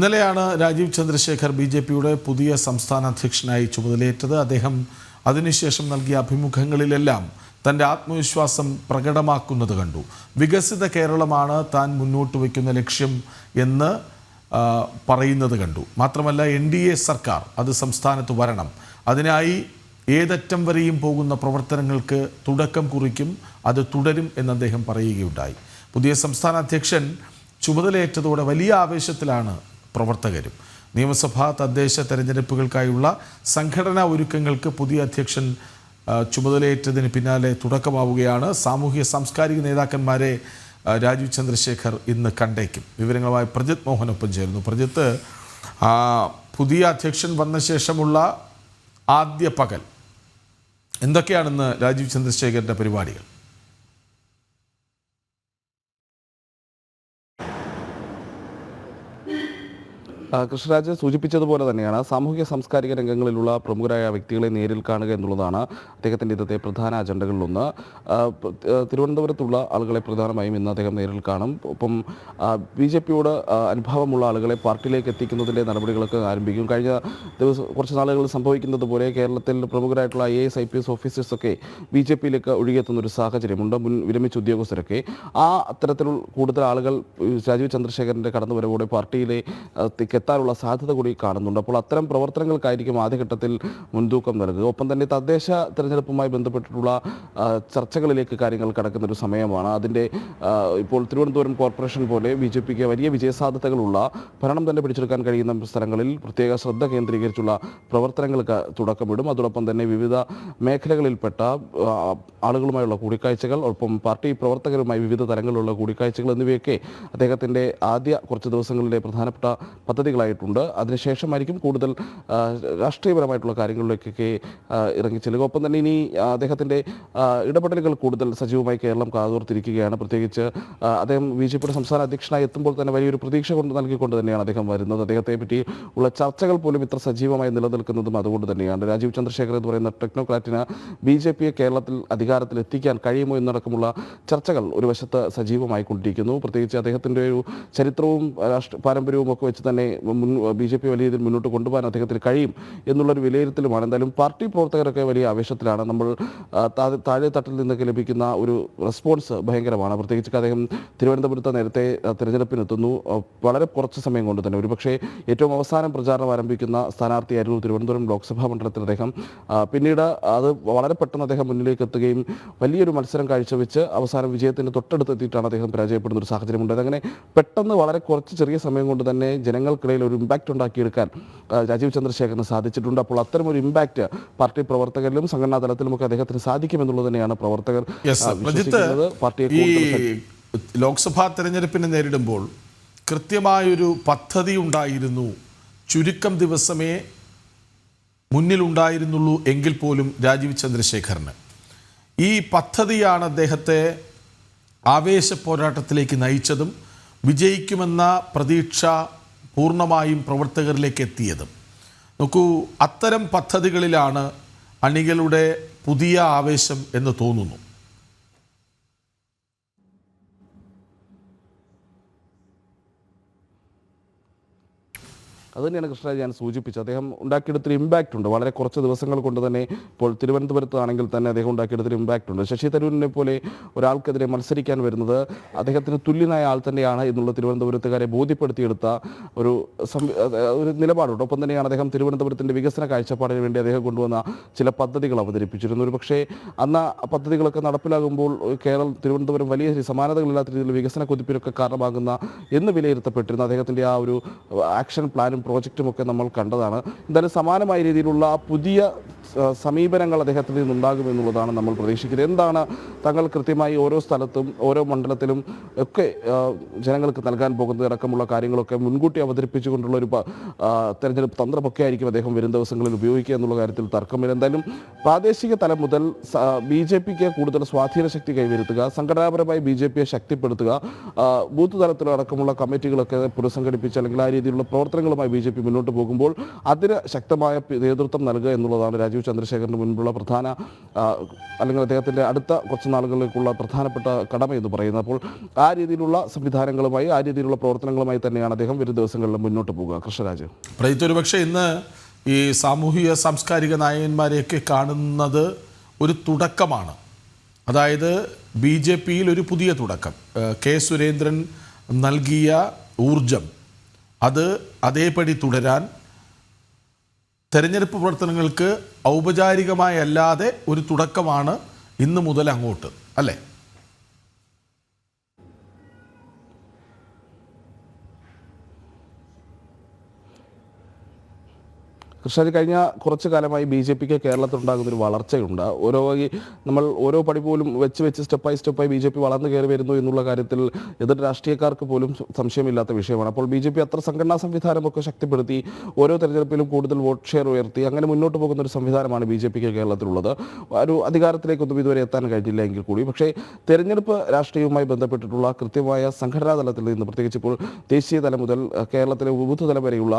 ഇന്നലെയാണ് രാജീവ് ചന്ദ്രശേഖർ ബി.ജെ.പിയുടെ പുതിയ സംസ്ഥാന അധ്യക്ഷനായി ചുമതലയേറ്റത്. അദ്ദേഹം അതിനുശേഷം നൽകിയ അഭിമുഖങ്ങളിലെല്ലാം തൻ്റെ ആത്മവിശ്വാസം പ്രകടമാക്കുന്നത് കണ്ടു. വികസിത കേരളമാണ് താൻ മുന്നോട്ട് വയ്ക്കുന്ന ലക്ഷ്യം എന്ന് പറയുന്നത് കണ്ടു. മാത്രമല്ല NDA സർക്കാർ അത് സംസ്ഥാനത്ത് വരണം, അതിനായി ഏതറ്റം വരെയും പോകുന്ന പ്രവർത്തനങ്ങൾക്ക് തുടക്കം കുറിക്കും, അത് തുടരും എന്ന് അദ്ദേഹം പറയുകയുണ്ടായി. പുതിയ സംസ്ഥാന അധ്യക്ഷൻ ചുമതലയേറ്റതോടെ വലിയ ആവേശത്തിലാണ് പ്രവർത്തകരും. നിയമസഭാ തദ്ദേശ തെരഞ്ഞെടുപ്പുകൾക്കായുള്ള സംഘടനാ ഒരുക്കങ്ങൾക്ക് പുതിയ അധ്യക്ഷൻ ചുമതലയേറ്റതിന് പിന്നാലെ തുടക്കമാവുകയാണ്. സാമൂഹ്യ സാംസ്കാരിക നേതാക്കന്മാരെ രാജീവ് ചന്ദ്രശേഖർ ഇന്ന് കണ്ടേക്കും. വിവരങ്ങളുമായി പ്രജിത് മോഹനൊപ്പം ചേരുന്നു. പ്രജിത്ത്, പുതിയ അധ്യക്ഷൻ വന്ന ശേഷമുള്ള ആദ്യ പകൽ എന്തൊക്കെയാണെന്ന് രാജീവ് ചന്ദ്രശേഖറിൻ്റെ പരിപാടികൾ? കൃഷ്ണരാജ് സൂചിപ്പിച്ചതുപോലെ തന്നെയാണ് സാമൂഹിക സാംസ്കാരിക രംഗങ്ങളിലുള്ള പ്രമുഖരായ വ്യക്തികളെ നേരിൽ കാണുക എന്നുള്ളതാണ് അദ്ദേഹത്തിൻ്റെ ഇന്നത്തെ പ്രധാന അജണ്ടകളിലൊന്ന്. തിരുവനന്തപുരത്തുള്ള ആളുകളെ പ്രധാനമായും ഇന്ന് അദ്ദേഹം നേരിൽ കാണും. ഒപ്പം ബി.ജെ.പിയോട് അനുഭാവമുള്ള ആളുകളെ പാർട്ടിയിലേക്ക് എത്തിക്കുന്നതിൻ്റെ നടപടികളൊക്കെ ആരംഭിക്കും. കഴിഞ്ഞ കുറച്ച് നാളുകളിൽ സംഭവിക്കുന്നത് പോലെ കേരളത്തിൽ പ്രമുഖരായിട്ടുള്ള IAS IPS ഓഫീസേഴ്സൊക്കെ ബി.ജെ.പിയിലേക്ക് ഒഴുകിയെത്തുന്ന ഒരു സാഹചര്യമുണ്ട്. മുൻ വിരമിച്ച ഉദ്യോഗസ്ഥരൊക്കെ അത്തരത്തിൽ കൂടുതൽ ആളുകൾ രാജീവ് ചന്ദ്രശേഖരൻ്റെ കടന്നുവരവോടെ പാർട്ടിയിലെ എത്താനുള്ള സാധ്യത കൂടി കാണുന്നുണ്ട്. അപ്പോൾ അത്തരം പ്രവർത്തനങ്ങൾക്കായിരിക്കും ആദ്യഘട്ടത്തിൽ മുൻതൂക്കം നൽകുക. ഒപ്പം തന്നെ തദ്ദേശ തെരഞ്ഞെടുപ്പുമായി ബന്ധപ്പെട്ടിട്ടുള്ള ചർച്ചകളിലേക്ക് കാര്യങ്ങൾ കടക്കുന്ന ഒരു സമയമാണ്. അതിൻ്റെ ഇപ്പോൾ തിരുവനന്തപുരം കോർപ്പറേഷൻ പോലെ ബി.ജെ.പിക്ക് വലിയ വിജയസാധ്യതകളുള്ള ഭരണം തന്നെ പിടിച്ചെടുക്കാൻ കഴിയുന്ന സ്ഥലങ്ങളിൽ പ്രത്യേക ശ്രദ്ധ കേന്ദ്രീകരിച്ചുള്ള പ്രവർത്തനങ്ങൾക്ക് തുടക്കമിടും. അതോടൊപ്പം തന്നെ വിവിധ മേഖലകളിൽപ്പെട്ട ആളുകളുമായുള്ള കൂടിക്കാഴ്ചകൾ, ഒപ്പം പാർട്ടി പ്രവർത്തകരുമായി വിവിധ തലങ്ങളിലുള്ള കൂടിക്കാഴ്ചകൾ എന്നിവയൊക്കെ അദ്ദേഹത്തിൻ്റെ ആദ്യ കുറച്ച് ദിവസങ്ങളിലെ പ്രധാനപ്പെട്ട പദ്ധതികളായിട്ടുണ്ട്. അതിനുശേഷമായിരിക്കും കൂടുതൽ രാഷ്ട്രീയപരമായിട്ടുള്ള കാര്യങ്ങളിലേക്കൊക്കെ ഇറങ്ങിച്ചെല്ലുക. ഒപ്പം തന്നെ ഇനി അദ്ദേഹത്തിൻ്റെ ഇടപെടലുകൾ കൂടുതൽ സജീവമായി കേരളം കാതോർത്തിരിക്കുകയാണ്. പ്രത്യേകിച്ച് അദ്ദേഹം ബി.ജെ.പിയുടെ സംസ്ഥാന അധ്യക്ഷനായി എത്തുമ്പോൾ തന്നെ വലിയൊരു പ്രതീക്ഷ നൽകിക്കൊണ്ട് തന്നെയാണ് അദ്ദേഹം വരുന്നത്. അദ്ദേഹത്തെ പറ്റി ഉള്ള ചർച്ചകൾ പോലും ഇത്ര സജീവമായി നിലനിൽക്കുന്നതും അതുകൊണ്ട് തന്നെയാണ്. രാജീവ് ചന്ദ്രശേഖർ എന്ന് പറയുന്ന ടെക്നോക്രാറ്റിന് ബി.ജെ.പിയെ കേരളത്തിൽ അധികാരത്തിൽ എത്തിക്കാൻ കഴിയുമോ എന്നടക്കമുള്ള ചർച്ചകൾ ഒരു വശത്ത് സജീവമായി കൊണ്ടിരിക്കുന്നു. പ്രത്യേകിച്ച് അദ്ദേഹത്തിൻ്റെ ഒരു ചരിത്രവും പാരമ്പര്യവും ഒക്കെ വെച്ച് തന്നെ ബി.ജെ.പി വലിയ രീതിയിൽ മുന്നോട്ട് കൊണ്ടുപോകാൻ അദ്ദേഹത്തിന് കഴിയും എന്നുള്ളൊരു വിലയിരുത്തലുമാണ്. എന്തായാലും പാർട്ടി പ്രവർത്തകരൊക്കെ വലിയ ആവേശത്തിലാണ്. നമ്മൾ താഴെ തട്ടിൽ നിന്നൊക്കെ ലഭിക്കുന്ന ഒരു റെസ്പോൺസ് ഭയങ്കരമാണ്. പ്രത്യേകിച്ച് അദ്ദേഹം തിരുവനന്തപുരത്ത് നേരത്തെ തിരഞ്ഞെടുപ്പിനെത്തുന്നു. വളരെ കുറച്ച് സമയം കൊണ്ട് തന്നെ, ഒരുപക്ഷെ ഏറ്റവും അവസാനം പ്രചാരണം ആരംഭിക്കുന്ന സ്ഥാനാർത്ഥിയായിരുന്നു തിരുവനന്തപുരം ലോക്സഭാ മണ്ഡലത്തിൽ അദ്ദേഹം. പിന്നീട് അത് വളരെ പെട്ടെന്ന് അദ്ദേഹം മുന്നിലേക്ക് എത്തുകയും വലിയൊരു മത്സരം കാഴ്ചവെച്ച് അവസാനം വിജയത്തിന് തൊട്ടടുത്തെത്തിയിട്ടാണ് അദ്ദേഹം പരാജയപ്പെടുന്ന ഒരു സാഹചര്യമുണ്ട്. അതങ്ങനെ പെട്ടെന്ന് വളരെ കുറച്ച് ചെറിയ സമയം കൊണ്ട് തന്നെ ജനങ്ങൾക്കിടയിൽ ഒരു ഇമ്പാക്റ്റ് ഉണ്ടാക്കിയെടുക്കാൻ രാജീവ് ചന്ദ്രശേഖരന് സാധിച്ചിട്ടുണ്ട്. അപ്പോൾ അത്തരം ഒരു ഇമ്പാക്റ്റ് പാർട്ടി പ്രവർത്തകരിലും സംഘടനാ തലത്തിലുമൊക്കെ അദ്ദേഹത്തിന് സാധിക്കുമെന്നുള്ളത് തന്നെയാണ് പ്രവർത്തകർ വിശ്വസിക്കുന്നത്. ലോക്സഭാ തെരഞ്ഞെടുപ്പിനെ നേരിടുമ്പോൾ കൃത്യമായൊരു പദ്ധതി ഉണ്ടായിരുന്നു. ചുരുക്കം ദിവസമേ മുന്നിലുണ്ടായിരുന്നുള്ളൂ എങ്കിൽ പോലും രാജീവ് ചന്ദ്രശേഖരന് ഈ പദ്ധതിയാണ് അദ്ദേഹത്തെ ആവേശ പോരാട്ടത്തിലേക്ക് നയിച്ചതും വിജയിക്കുമെന്ന പ്രതീക്ഷ പൂർണ്ണമായും പ്രവർത്തകരിലേക്ക് എത്തിയതും. നോക്കൂ, അത്തരം പദ്ധതികളിലാണ് അണികളുടെ പുതിയ ആവേശം എന്ന് തോന്നുന്നു. അതുതന്നെയാണ് കൃഷ്ണരാജ് ഞാൻ സൂചിപ്പിച്ചത്. അദ്ദേഹം ഉണ്ടാക്കിയെടുത്തൊരു ഇമ്പാക്റ്റ് ഉണ്ട്. വളരെ കുറച്ച് ദിവസങ്ങൾ കൊണ്ട് തന്നെ ഇപ്പോൾ തിരുവനന്തപുരത്താണെങ്കിൽ തന്നെ അദ്ദേഹം ഉണ്ടാക്കിയെടുത്തൊരു ഇമ്പാക്റ്റ് ഉണ്ട്. ശശി തരൂരിനെ പോലെ ഒരാൾക്കെതിരെ മത്സരിക്കാൻ വരുന്നത് അദ്ദേഹത്തിന് തുല്യനായ ആൾ തന്നെയാണ് എന്നുള്ള തിരുവനന്തപുരത്തുകാരെ ബോധ്യപ്പെടുത്തിയെടുത്ത ഒരു നിലപാടുണ്ട്. ഒപ്പം തന്നെയാണ് അദ്ദേഹം തിരുവനന്തപുരത്തിൻ്റെ വികസന കാഴ്ചപ്പാടിന് വേണ്ടി അദ്ദേഹം കൊണ്ടുവന്ന ചില പദ്ധതികൾ അവതരിപ്പിച്ചിരുന്നു. ഒരു പക്ഷേ അന്ന് പദ്ധതികളൊക്കെ നടപ്പിലാകുമ്പോൾ തിരുവനന്തപുരം വലിയ സമാനതകളില്ലാത്ത രീതിയിൽ വികസന കുതിപ്പിനൊക്കെ കാരണമാകുന്ന എന്ന് വിലയിരുത്തപ്പെട്ടിരുന്ന അദ്ദേഹത്തിൻ്റെ ആ ഒരു ആക്ഷൻ പ്ലാനും പ്രോജക്റ്റുമൊക്കെ നമ്മൾ കണ്ടതാണ്. എന്തായാലും സമാനമായ രീതിയിലുള്ള പുതിയ സമീപനങ്ങൾ അദ്ദേഹത്തിൽ നിന്നുണ്ടാകുമെന്നുള്ളതാണ് നമ്മൾ പ്രതീക്ഷിക്കുന്നത്. എന്താണ് തങ്ങൾ കൃത്യമായി ഓരോ സ്ഥലത്തും ഓരോ മണ്ഡലത്തിലും ഒക്കെ ജനങ്ങൾക്ക് നൽകാൻ പോകുന്നത് അടക്കമുള്ള കാര്യങ്ങളൊക്കെ മുൻകൂട്ടി അവതരിപ്പിച്ചുകൊണ്ടുള്ള ഒരു തെരഞ്ഞെടുപ്പ് തന്ത്രമൊക്കെ ആയിരിക്കും അദ്ദേഹം വരും ദിവസങ്ങളിൽ ഉപയോഗിക്കുക എന്നുള്ള കാര്യത്തിൽ തർക്കമില്ല. എന്തായാലും പ്രാദേശിക തലം മുതൽ ബി.ജെ.പിക്ക് കൂടുതൽ സ്വാധീന ശക്തി കൈവരുത്തുക, സംഘടനാപരമായി ബി.ജെ.പിയെ ശക്തിപ്പെടുത്തുക, ബൂത്ത് തലത്തിലടക്കമുള്ള കമ്മിറ്റികളൊക്കെ പുനഃസംഘടിപ്പിച്ച് അല്ലെങ്കിൽ ആ രീതിയിലുള്ള പ്രവർത്തനങ്ങളുമായി BJP മുന്നോട്ട് പോകുമ്പോൾ അതിന് ശക്തമായ നേതൃത്വം നൽകുക എന്നുള്ളതാണ് രാജീവ് ചന്ദ്രശേഖറിന് മുൻപുള്ള പ്രധാന അല്ലെങ്കിൽ അദ്ദേഹത്തിൻ്റെ അടുത്ത കുറച്ച് നാളുകളിലേക്കുള്ള പ്രധാനപ്പെട്ട കടമ എന്ന് പറയുന്നത്. അപ്പോൾ ആ രീതിയിലുള്ള സംവിധാനങ്ങളുമായി ആ രീതിയിലുള്ള പ്രവർത്തനങ്ങളുമായി തന്നെയാണ് അദ്ദേഹം വരും ദിവസങ്ങളിൽ മുന്നോട്ട് പോകുക. കൃഷ്ണരാജ്, പ്രത്യേകിച്ച് പക്ഷേ ഇന്ന് ഈ സാമൂഹിക സാംസ്കാരിക നായകന്മാരെയൊക്കെ കാണുന്നത് ഒരു തുടക്കമാണ്. അതായത് BJPയിൽ ഒരു പുതിയ തുടക്കം. കെ സുരേന്ദ്രൻ നൽകിയ ഊർജം അത് അതേപടി തുടരാൻ തെരഞ്ഞെടുപ്പ് പ്രവർത്തനങ്ങൾക്ക് ഔപചാരികമായല്ലാതെ ഒരു തുടക്കമാണ് ഇന്ന് മുതൽ അങ്ങോട്ട്, അല്ലേ? കൃഷ്ണരാജ്, കഴിഞ്ഞ കുറച്ച് കാലമായി BJPക്ക് കേരളത്തിലുണ്ടാകുന്നൊരു വളർച്ചയുണ്ട്. നമ്മൾ ഓരോ പടി പോലും വെച്ച് സ്റ്റെപ്പായി BJP വളർന്നു കയറി വരുന്നു എന്നുള്ള കാര്യത്തിൽ എതിർ രാഷ്ട്രീയക്കാർക്ക് പോലും സംശയമില്ലാത്ത വിഷയമാണ്. അപ്പോൾ BJP അത്ര സംഘടനാ സംവിധാനമൊക്കെ ശക്തിപ്പെടുത്തി ഓരോ തെരഞ്ഞെടുപ്പിലും കൂടുതൽ വോട്ട് ഷെയർ ഉയർത്തി അങ്ങനെ മുന്നോട്ട് പോകുന്ന ഒരു സംവിധാനമാണ് BJPക്ക് കേരളത്തിലുള്ളത്. ഒരു അധികാരത്തിലേക്കൊന്നും ഇതുവരെ എത്താൻ കഴിഞ്ഞില്ല എങ്കിൽ കൂടി പക്ഷേ തെരഞ്ഞെടുപ്പ് രാഷ്ട്രീയവുമായി ബന്ധപ്പെട്ടിട്ടുള്ള കൃത്യമായ സംഘടനാ തലത്തിൽ നിന്ന്, പ്രത്യേകിച്ച് ഇപ്പോൾ ദേശീയ തലം മുതൽ കേരളത്തിലെ ബൂത്ത് തലം വരെയുള്ള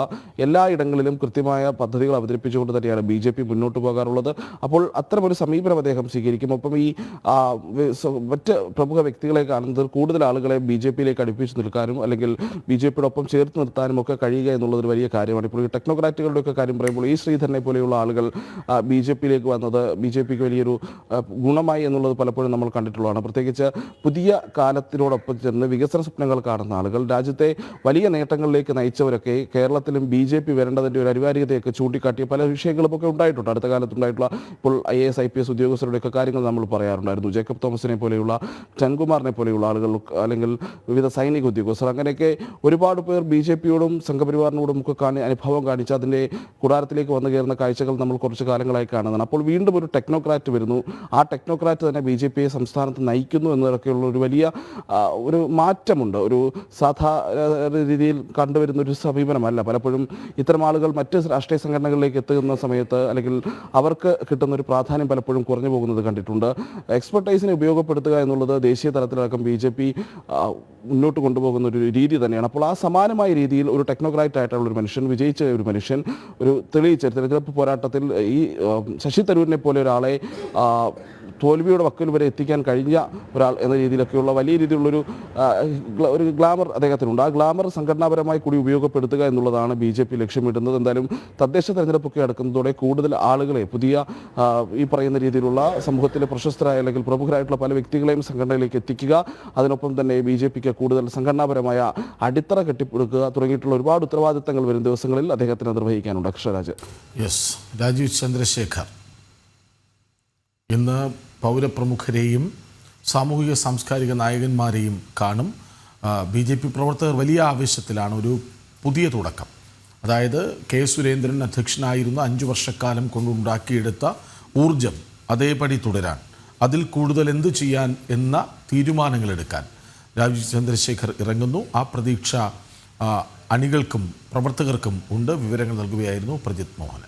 എല്ലായിടങ്ങളിലും കൃത്യമായ പദ്ധതികൾ അവതരിപ്പിച്ചുകൊണ്ട് തന്നെയാണ് BJP മുന്നോട്ട് പോകാറുള്ളത്. അപ്പോൾ അത്തരമൊരു സമീപനം അദ്ദേഹം സ്വീകരിക്കും. ഒപ്പം ഈ മറ്റ് പ്രമുഖ വ്യക്തികളെ കാണുന്നത് കൂടുതൽ ആളുകളെ BJPയിലേക്ക് അടുപ്പിച്ച് നിൽക്കാനും അല്ലെങ്കിൽ BJPയോടൊപ്പം ചേർത്ത് നിർത്താനും ഒക്കെ കഴിയുക എന്നുള്ളതൊരു വലിയ കാര്യമാണ്. ഇപ്പോൾ ഈ ടെക്നോക്രാറ്റുകളുടെയൊക്കെ കാര്യം പറയുമ്പോൾ ഈ ശ്രീധരനെ പോലെയുള്ള ആളുകൾ BJPയിലേക്ക് വന്നത് BJPക്ക് വലിയൊരു ഗുണമായി എന്നുള്ളത് പലപ്പോഴും നമ്മൾ കണ്ടിട്ടുള്ളതാണ്. പ്രത്യേകിച്ച് പുതിയ കാലത്തിനോടൊപ്പം ചേർന്ന് വികസന സ്വപ്നങ്ങൾ കാണുന്ന ആളുകൾ, രാജ്യത്തെ വലിയ നേട്ടങ്ങളിലേക്ക് നയിച്ചവരൊക്കെ കേരളത്തിലും BJP വരേണ്ടതിൻ്റെ ഒരു അനിവാര്യതയൊക്കെ ചൂണ്ടിക്കാട്ടിയ പല വിഷയങ്ങളുമൊക്കെ ഉണ്ടായിട്ടുണ്ട്. അടുത്ത കാലത്തുണ്ടായിട്ടുള്ള ഇപ്പോൾ IAS IPS ഉദ്യോഗസ്ഥരുടെയൊക്കെ കാര്യങ്ങൾ നമ്മൾ പറയാറുണ്ടായിരുന്നു. ജേക്കബ് തോമസിനെ പോലെയുള്ള, ചൻകുമാറിനെ പോലെയുള്ള ആളുകൾ, അല്ലെങ്കിൽ വിവിധ സൈനിക ഉദ്യോഗസ്ഥർ, അങ്ങനെയൊക്കെ ഒരുപാട് പേർ BJPയോടും സംഘപരിവാറിനോടും ഒക്കെ അനുഭവം കാണിച്ച് അതിൻ്റെ കൂടാരത്തിലേക്ക് വന്നു കയറുന്ന കാഴ്ചകൾ നമ്മൾ കുറച്ച് കാലങ്ങളായി കാണുന്നതാണ്. അപ്പോൾ വീണ്ടും ഒരു ടെക്നോക്രാറ്റ് വരുന്നു. ആ ടെക്നോക്രാറ്റ് തന്നെ BJPയെ സംസ്ഥാനത്ത് നയിക്കുന്നു എന്നതൊക്കെയുള്ള ഒരു വലിയ ഒരു മാറ്റമുണ്ട്. ഒരു സാധാരണ രീതിയിൽ കണ്ടുവരുന്ന ഒരു സമീപനമല്ല. പലപ്പോഴും ഇത്തരം ആളുകൾ മറ്റ് രാഷ്ട്രീയ സംഘടനകളിലേക്ക് എത്തുന്ന സമയത്ത് അല്ലെങ്കിൽ അവർക്ക് കിട്ടുന്ന ഒരു പ്രാധാന്യം പലപ്പോഴും കുറഞ്ഞു പോകുന്നത് കണ്ടിട്ടുണ്ട്. എക്സ്പെർട്ടൈസിനെ ഉപയോഗപ്പെടുത്തുക എന്നുള്ളത് ദേശീയ തലത്തിലടക്കം BJP മുന്നോട്ട് കൊണ്ടുപോകുന്ന ഒരു രീതി തന്നെയാണ്. അപ്പോൾ ആ സമാനമായ രീതിയിൽ ഒരു ടെക്നോക്രാറ്റ് ആയിട്ടുള്ള ഒരു മനുഷ്യൻ, വിജയിച്ച ഒരു മനുഷ്യൻ, ഒരു തെളിയിച്ച തെരഞ്ഞെടുപ്പ് പോരാട്ടത്തിൽ ഈ ശശി തരൂരിനെ പോലെ ഒരാളെ തോൽവിയുടെ വക്കിൽ വരെ എത്തിക്കാൻ കഴിഞ്ഞ ഒരാൾ എന്ന രീതിയിലൊക്കെയുള്ള വലിയ രീതിയിലുള്ളൊരു ഒരു ഗ്ലാമർ അദ്ദേഹത്തിനുണ്ട്. ആ ഗ്ലാമർ സംഘടനാപരമായി കൂടി ഉപയോഗപ്പെടുത്തുക എന്നുള്ളതാണ് BJP ലക്ഷ്യമിടുന്നത്. എന്തായാലും തദ്ദേശ തെരഞ്ഞെടുപ്പൊക്കെ അടുക്കുന്നതോടെ കൂടുതൽ ആളുകളെ, പുതിയ ഈ പറയുന്ന രീതിയിലുള്ള സമൂഹത്തിലെ പ്രശസ്തരായ അല്ലെങ്കിൽ പ്രമുഖരായിട്ടുള്ള പല വ്യക്തികളെയും സംഘടനയിലേക്ക് എത്തിക്കുക, അതിനൊപ്പം തന്നെ BJPക്ക് കൂടുതൽ സംഘടനാപരമായ അടിത്തറ കെട്ടിപ്പടുക്കുക തുടങ്ങിയിട്ടുള്ള ഒരുപാട് ഉത്തരവാദിത്തങ്ങൾ വരും ദിവസങ്ങളിൽ അദ്ദേഹത്തിന് നിർവഹിക്കാനുണ്ട്. കൃഷ്ണരാജ്. യെസ്, രാജീവ് ചന്ദ്രശേഖർ ഇന്ന് പൗരപ്രമുഖരെയും സാമൂഹിക സാംസ്കാരിക നായകന്മാരെയും കാണും. BJP പ്രവർത്തകർ വലിയ ആവേശത്തിലാണ്. ഒരു പുതിയ തുടക്കം, അതായത് കെ സുരേന്ദ്രൻ അധ്യക്ഷനായിരുന്ന 5 വർഷക്കാലം കൊണ്ടുണ്ടാക്കിയെടുത്ത ഊർജം അതേപടി തുടരാൻ, അതിൽ കൂടുതൽ എന്തു ചെയ്യാൻ എന്ന തീരുമാനങ്ങളെടുക്കാൻ രാജീവ് ചന്ദ്രശേഖർ ഇറങ്ങുന്നു. ആ പ്രതീക്ഷ അണികൾക്കും പ്രവർത്തകർക്കും ഉണ്ട്. വിവരങ്ങൾ നൽകുകയായിരുന്നു പ്രജിത് മോഹൻ.